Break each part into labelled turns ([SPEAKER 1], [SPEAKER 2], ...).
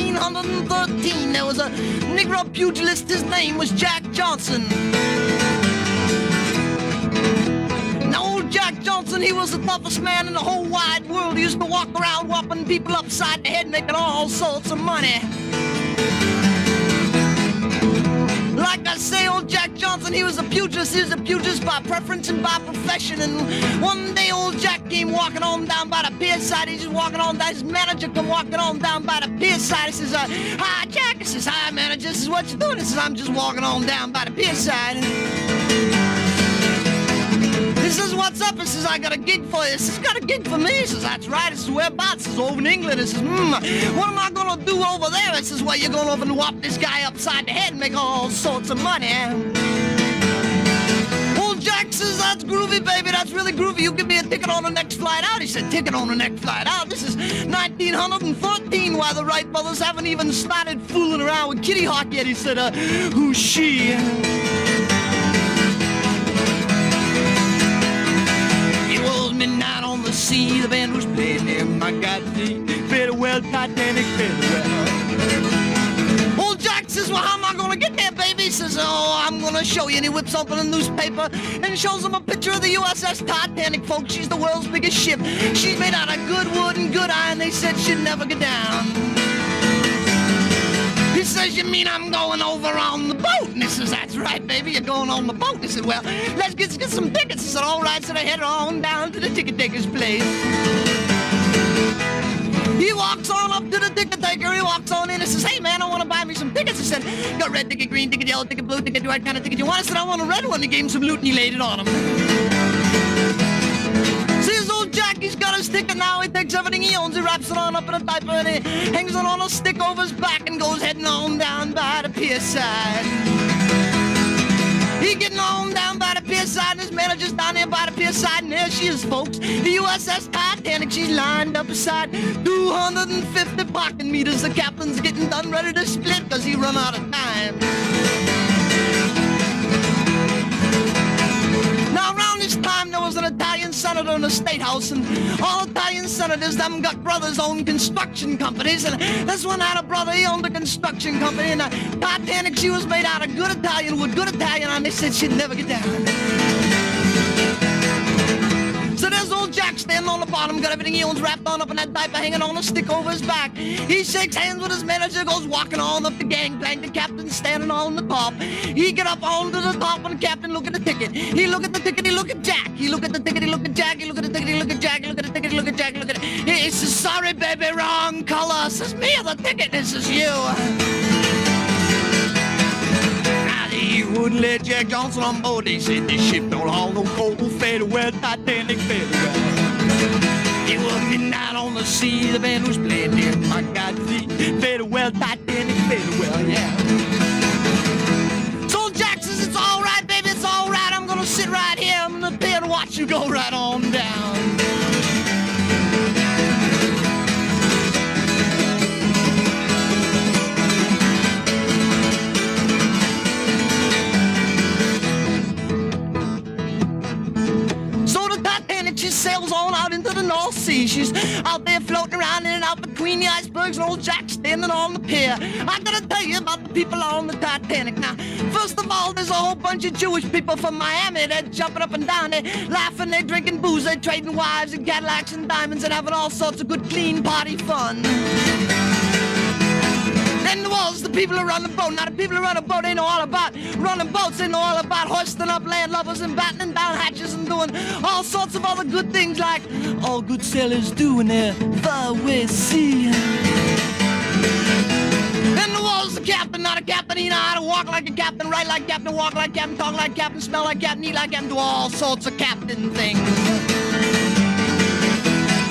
[SPEAKER 1] 1913, there was a Negro pugilist, his name was Jack Johnson. Now, old Jack Johnson, he was the toughest man in the whole wide world. He used to walk around whopping people upside the head, making all sorts of money. Like I say, old Jack Johnson, he was a pugilist. He was a pugilist by preference and by profession. And one day, old Jack came walking on down by the pier side. He's just walking on down. His manager come walking on down by the pier side. He says, "Hi, Jack." He says, "Hi, manager." This is what you doing. He says, "I'm just walking on down by the pier side." He says, "What's up?" He says, "I got a gig for you." He says, "Got a gig for me?" He says, "That's right." He says, "Whereabouts?" He says, "Over in England." He says, "What am I gonna do over there?" He says, "Well, you're going over and whop this guy upside the head and make all sorts of money." Old Jack says, "That's groovy, baby. That's really groovy. You give me a ticket on the next flight out." He said, "Ticket on the next flight out? This is 1913. Why, the Wright brothers haven't even started fooling around with Kitty Hawk yet." He said, "Who's she?" Midnight on the sea, the band was playing there. My God, farewell, Titanic, farewell. Old Jack says, "Well, how am I gonna get there, baby?" He says, "Oh, I'm gonna show you." And he whips open a newspaper and shows them a picture of the USS Titanic, folks. She's the world's biggest ship. She's made out of good wood and good iron. They said she'd never go down. He says, "You mean I'm going over on the boat?" And he says, "That's right, baby, you're going on the boat." He said, "Well, let's get some tickets." He said, "All right." So they headed on down to the ticket taker's place. He walks on up to the ticket taker. He walks on in and says, "Hey, man, I want to buy me some tickets." He said, "Got red ticket, green ticket, yellow ticket, blue ticket, what kind of ticket you want?" I said, "I want a red one." He gave him some loot and he laid it on him. He's got his ticket now. He takes everything he owns. He wraps it on up in a diaper and he hangs it on a stick over his back and goes heading on down by the pier side. He getting on down by the pier side and his manager's down there by the pier side, and there she is, folks. The USS Titanic, she's lined up beside 250 parking meters. The captain's getting done ready to split because he run out of time. Now, around this time, there was an Italian senator in the State House, and all Italian senators, them got brothers own construction companies, and this one had a brother, he owned a construction company, and the Titanic, she was made out of good Italian wood, good Italian, and they said she'd never get down. So there's old Jack standing on the bottom, got everything he owns wrapped on up in that diaper, hanging on a stick over his back. He shakes hands with his manager, goes walking on up the gangplank. The captain's standing on the top. He get up onto the top, and the captain look at the ticket. He look at the ticket, he look at Jack. He look at the ticket, he look at Jack. He look at the ticket, he look at Jack. He look at the ticket, he look at Jack. He look at it. He says, "Sorry, baby, wrong color." Says, "Me or the ticket?" This is you. He wouldn't let Jack Johnson on board. They said this ship don't haul no coal. Farewell, Titanic, farewell. It was midnight on the sea. The band was playing there. My God, farewell, Titanic, farewell, yeah. So Jack says, "It's all right, baby, it's all right. I'm gonna sit right here. I'm gonna pay and watch you go right on down." She sails on out into the North Sea. She's out there floating around in and out between the icebergs, and old Jack standing on the pier. I gotta tell you about the people on the Titanic. Now, first of all, there's a whole bunch of Jewish people from Miami. They're jumping up and down, they're laughing, they're drinking booze, they're trading wives and Cadillacs and diamonds and having all sorts of good, clean party fun. Then there was the people who run the boat. Now, the people who run the boat, they know all about running boats. They know all about hoisting up landlubbers and battening down hatches and doing all sorts of other good things like all good sailors do in their faraway sea. Then there was the captain. Now, the captain, he know how to walk like a captain, write like a captain, walk like a captain, talk like a captain, smell like a captain, eat like a captain, do all sorts of captain things.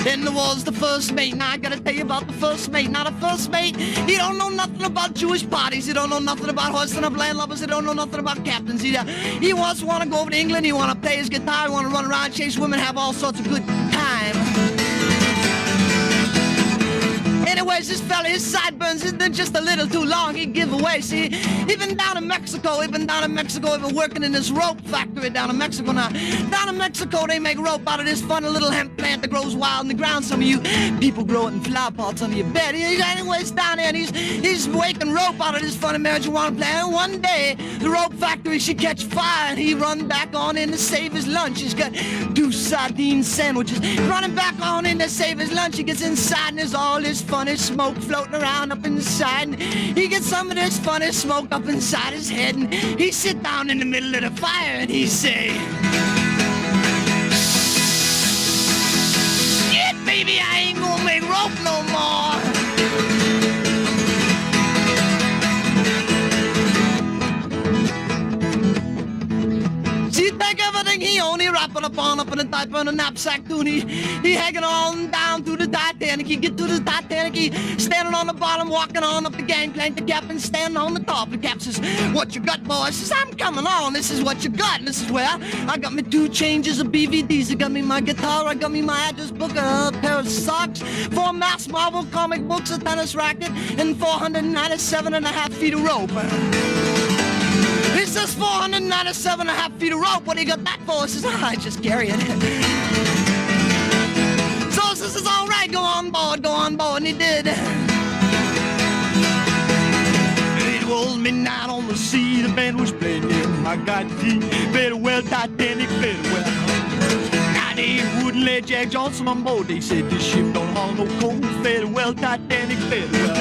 [SPEAKER 1] Then there was the first mate. Now I gotta tell you about the first mate. Now the first mate, he don't know nothing about Jewish parties. He don't know nothing about hoisting up landlubbers. He don't know nothing about captains either. He wants to want to go over to England. He want to play his guitar. He want to run around, chase women, have all sorts of good time. And it Anyways, this fella, his sideburns has been just a little too long. He give away. See, he been down in Mexico. He been working in this rope factory down in Mexico now. Down in Mexico, they make rope out of this funny little hemp plant that grows wild in the ground. Some of you people grow it in flower pots under your bed. Anyways, down there, and he's making rope out of this funny marijuana plant. And one day, the rope factory, she catch fire, and he run back on in to save his lunch. He's got 2 sardine sandwiches. Running back on in to save his lunch. He gets inside, and there's all this funny smoke floating around up inside. And he gets some of this funny smoke up inside his head, and he sit down in the middle of the fire, and he say, "Shit, baby, I ain't gonna make rope no more." See, take everything he owned, he wrap it up in a diaper and a knapsack too, and he hanging on down through the Titanic. He get to the Titanic, he standing on the bottom, walking on up the gangplank. The captain standing on the top. The cap says, "What you got, boy?" Says, "I'm coming on. This is what you got." And this is where I got me 2 changes of BVDs. I got me my guitar, I got me my address book, a pair of socks, 4 Mass Marvel comic books, a tennis racket, and 497.5 feet of rope. He says 497.5 feet of rope. What do you got that for? He says, "I just carry it." So he says, "It's all right, go on board. And he did. It was midnight on the sea, the band was playing in my goddamn very well, Titanic, very well. Now they wouldn't let Jack Johnson on board. They said this ship don't haul no coal, very well, Titanic, very well.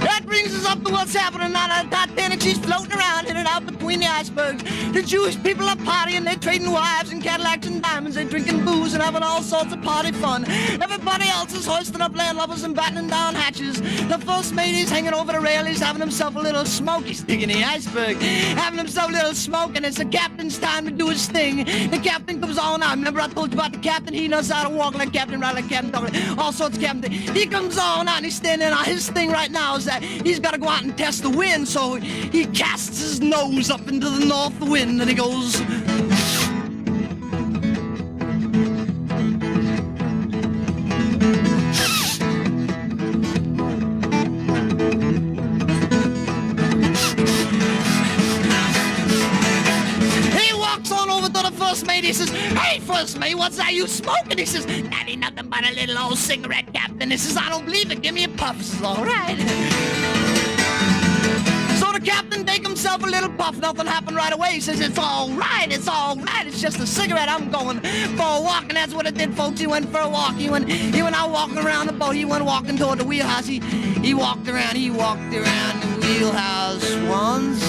[SPEAKER 1] That brings us up to what's happening now. The Titanic, she's floating around, headed out between the icebergs. The Jewish people are partying, they're trading wives and Cadillacs and diamonds. They're drinking booze and having all sorts of party fun. Everybody else is hoisting up landlubbers and battening down hatches. The first mate is hanging over the rail, he's having himself a little smoke. He's digging the iceberg, having himself a little smoke, and it's the captain's time to do his thing. The captain comes on out. Remember I told you about the captain? He knows how to walk like captain, ride like captain, talk like all sorts of captain. He comes on out and he's standing out. His thing right now is that he's got to go out and test the wind, so he casts his nose up into the north wind and he goes, he walks on over to the first mate. He says, "Hey, first mate, what's that you smoking?" He says, "That ain't nothing but a little old cigarette, captain." He says, "I don't believe it. Give me a puff." He says, "All right." So the captain take himself a little puff. Nothing happened right away. He says, "It's all right. It's just a cigarette. I'm going for a walk." And that's what it did, folks. He went for a walk. He went out walking around the boat. He went walking toward the wheelhouse. He walked around the wheelhouse once.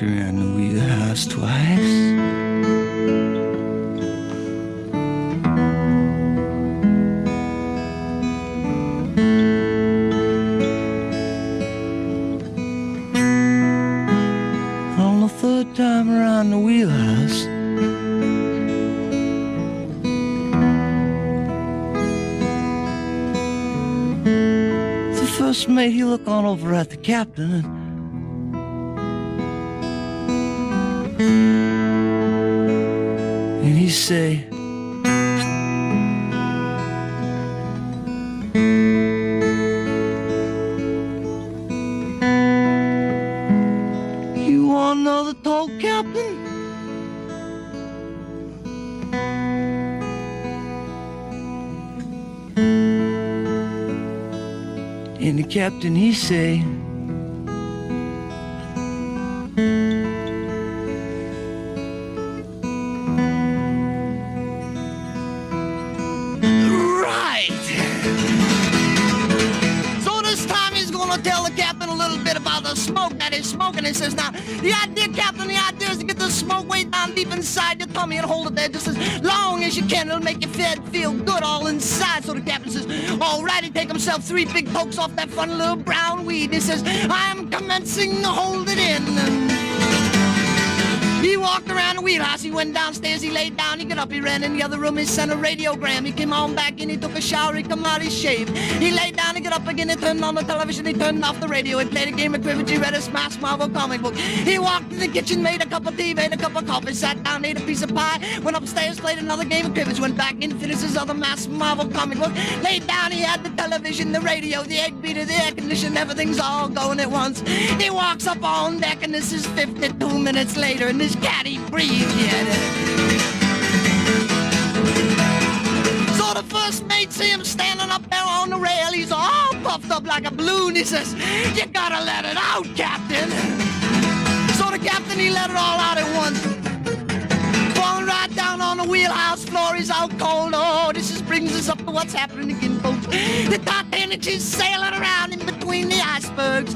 [SPEAKER 1] Around the wheelhouse twice. On the 3rd time around the wheelhouse, the first mate, he looked on over at the captain and he say, "You want another talk, Captain?" And the captain, he say, tell the captain a little bit about the smoke that he's smoking. He says, "Now, the idea, Captain, the idea is to get the smoke way down deep inside your tummy and hold it there just as long as you can. It'll make your feel good all inside." So the captain says, "All right." He take himself 3 big pokes off that funny little brown weed. He says, "I'm commencing to hold it in." He walked around the wheelhouse, he went downstairs, he laid down, he got up, he ran in the other room, he sent a radiogram. He came on back in, he took a shower, he come out, he shaved. He laid down, he got up again, he turned on the television, he turned off the radio, he played a game of cribbage, he read a Smash Marvel comic book. He walked in the kitchen, made a cup of tea, made a cup of coffee, sat down, ate a piece of pie, went upstairs, played another game of cribbage, went back in, finished his other Mass Marvel comic book, laid down, he had the television, the radio, the egg beater, the air conditioner, everything's all going at once. He walks up on deck, and this is 52 minutes later, and this cat, he breathes yet. So the first mate see him standing up there on the rail. He's all puffed up like a balloon. He says, "You gotta let it out, Captain." So the captain, he let it all out at once. Falling right down on the wheelhouse floor, he's out cold. Oh, brings us up to what's happening again, folks. The Titanic, she's sailing around in between the icebergs.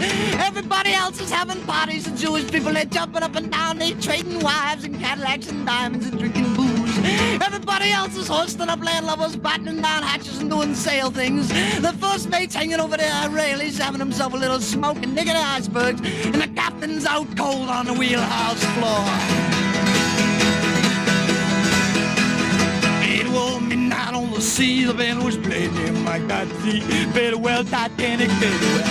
[SPEAKER 1] Everybody else is having parties. The Jewish people, they're jumping up and down. They're trading wives and Cadillacs and diamonds and drinking booze. Everybody else is hoisting up landlubbers, battening down hatches and doing sail things. The first mate's hanging over the rail. He's having himself a little smoke and digging the icebergs. And the captain's out cold on the wheelhouse floor. It was midnight on the sea, the band was playing him, my God, see, very well, Titanic, very well.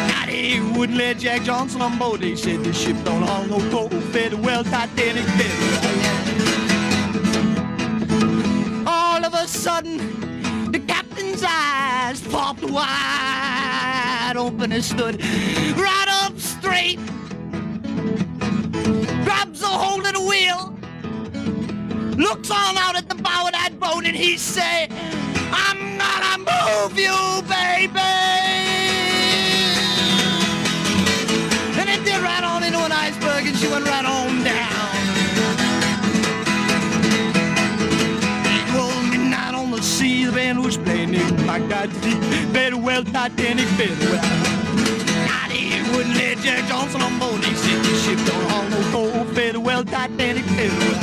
[SPEAKER 1] Now they wouldn't let Jack Johnson on board, they said the ship don't haul no coal, very well, Titanic, very well. All of a sudden, the captain's eyes popped wide open and stood right up straight, grabs a hold of the wheel, looks on out at the bow of that boat, and he say, "I'm gonna move you, baby." And it did right on into an iceberg, and she went right on down. It was midnight on the sea, the band was playing it, my God, very well, Titanic, very well. Now they wouldn't let Jack Johnson on board, they said the ship don't haul no coal, very well, Titanic, very well.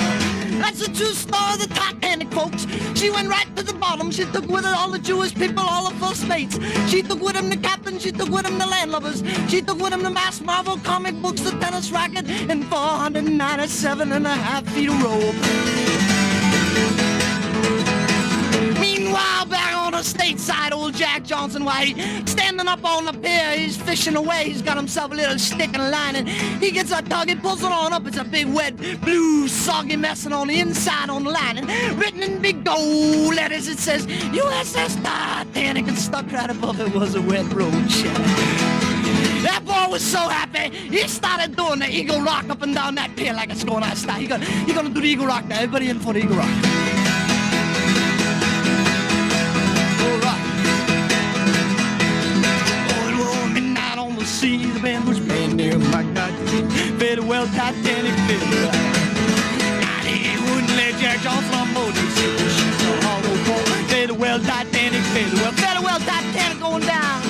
[SPEAKER 1] That's the true story of the Titanic, folks. She went right to the bottom. She took with her all the Jewish people, all the first mates. She took with him the captain. She took with him the landlubbers. She took with him the Mass Marvel comic books, the tennis racket, and 497.5 feet of rope. Meanwhile, back on the stateside, old Jack Johnson, why, he's standing up on the pier, he's fishing away, he's got himself a little stick and a line, and he gets a tug, he pulls it on up, it's a big wet, blue, soggy messing on the inside on the line, and written in big gold letters, it says, USS Titanic, and stuck right above it was a wet roach. That boy was so happy, he started doing the Eagle Rock up and down that pier like it's going out of style. He's gonna do the Eagle Rock now, everybody in for the Eagle Rock. See, the band was playing near my God, very well, Titanic, very well. Now they wouldn't let Jack Johnson on board, they said the ship don't haul no coal, very well, Titanic, very well, Titanic going down.